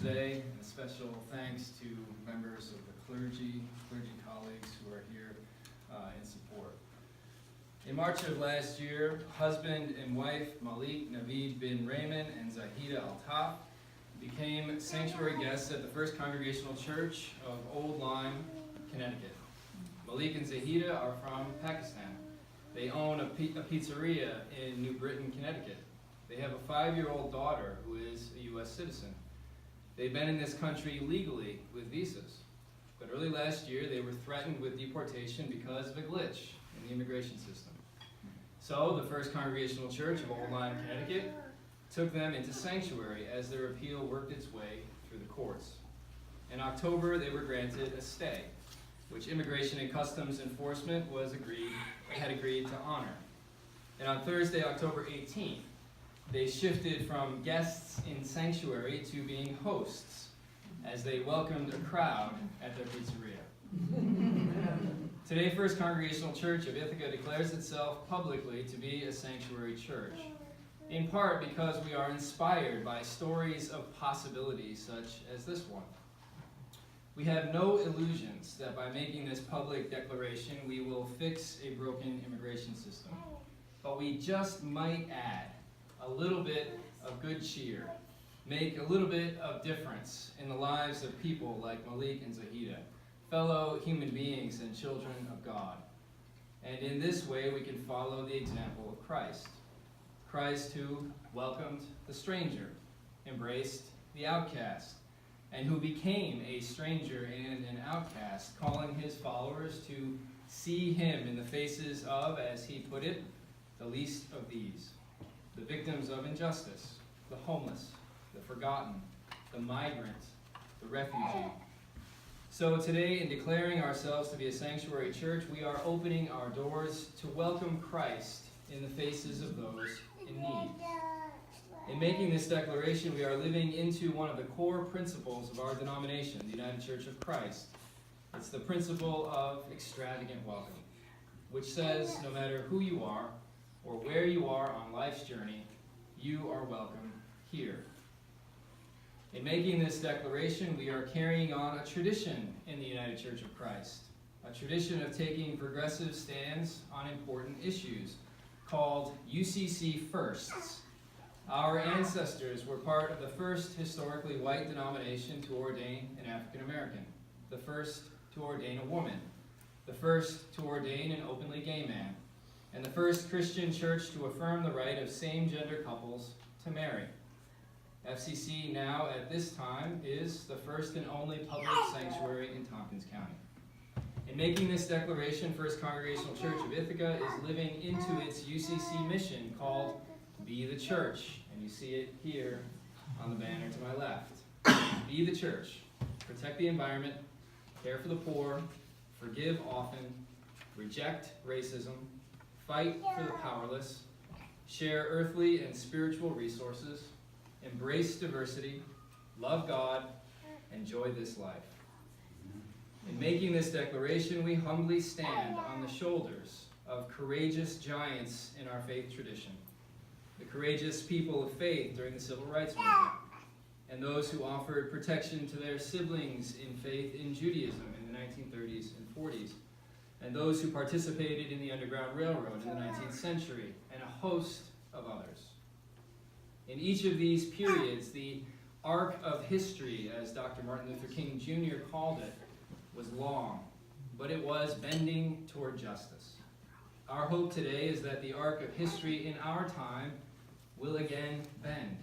today. And a special thanks to members of the clergy colleagues who are here in support. In March of last year, husband and wife Malik Naveed bin Raymond and Zahida Altaf became sanctuary guests at the First Congregational Church of Old Lyme, Connecticut. Malik and Zahida are from Pakistan. They own a pizzeria in New Britain, Connecticut. They have a 5-year-old daughter who is a U.S. citizen. They've been in this country legally with visas. But early last year, they were threatened with deportation because of a glitch in the immigration system. So the First Congregational Church of Old Lyme, Connecticut took them into sanctuary as their appeal worked its way through the courts. In October, they were granted a stay, which Immigration and Customs Enforcement had agreed to honor. And on Thursday, October 18th, they shifted from guests in sanctuary to being hosts as they welcomed a crowd at their pizzeria. Today, First Congregational Church of Ithaca declares itself publicly to be a sanctuary church, in part because we are inspired by stories of possibilities such as this one. We have no illusions that by making this public declaration, we will fix a broken immigration system. But we just might add a little bit of good cheer, make a little bit of difference in the lives of people like Malik and Zahida, fellow human beings and children of God. And in this way, we can follow the example of Christ. Christ who welcomed the stranger, embraced the outcast, and who became a stranger and an outcast, calling his followers to see him in the faces of, as he put it, the least of these, the victims of injustice, the homeless, the forgotten, the migrant, the refugee. So today, in declaring ourselves to be a sanctuary church, we are opening our doors to welcome Christ in the faces of those in need. In making this declaration, we are living into one of the core principles of our denomination, the United Church of Christ. It's the principle of extravagant welcome, which says no matter who you are or where you are on life's journey, you are welcome here. In making this declaration, we are carrying on a tradition in the United Church of Christ, a tradition of taking progressive stands on important issues called UCC Firsts. Our ancestors were part of the first historically white denomination to ordain an African American, the first to ordain a woman, the first to ordain an openly gay man, and the first Christian church to affirm the right of same-gender couples to marry. FCC now, at this time, is the first and only public sanctuary in Tompkins County. In making this declaration, First Congregational Church of Ithaca is living into its UCC mission called Be the Church, and you see it here on the banner to my left. Be the Church. Protect the environment, care for the poor, forgive often, reject racism, fight for the powerless, share earthly and spiritual resources, embrace diversity, love God, enjoy this life. In making this declaration, we humbly stand on the shoulders of courageous giants in our faith tradition, the courageous people of faith during the Civil Rights Movement, and those who offered protection to their siblings in faith in Judaism in the 1930s and 40s, and those who participated in the Underground Railroad in the 19th century, and a host of others. In each of these periods, the arc of history, as Dr. Martin Luther King Jr. called it, was long, but it was bending toward justice. Our hope today is that the arc of history in our time will again bend.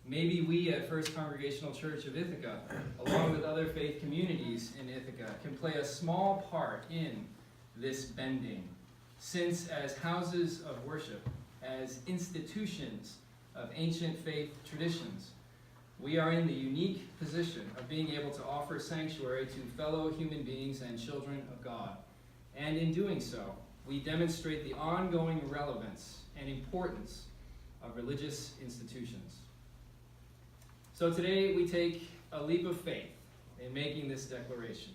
Maybe we at First Congregational Church of Ithaca, along with other faith communities in Ithaca, can play a small part in this bending, since as houses of worship, as institutions of ancient faith traditions, we are in the unique position of being able to offer sanctuary to fellow human beings and children of God. And in doing so, we demonstrate the ongoing relevance and importance of religious institutions. So today we take a leap of faith in making this declaration.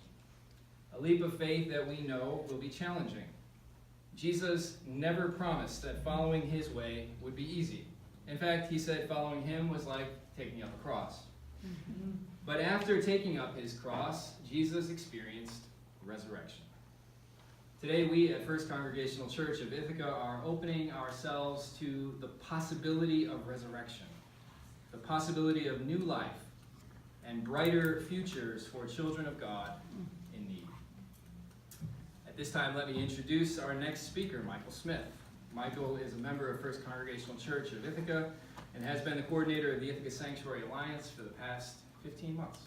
A leap of faith that we know will be challenging. Jesus never promised that following his way would be easy. In fact, he said following him was like taking up a cross. But after taking up his cross, Jesus experienced resurrection. Today we at First Congregational Church of Ithaca are opening ourselves to the possibility of resurrection, the possibility of new life and brighter futures for children of God in need. At this time, let me introduce our next speaker, Michael Smith. Michael is a member of First Congregational Church of Ithaca and has been the coordinator of the Ithaca Sanctuary Alliance for the past 15 months.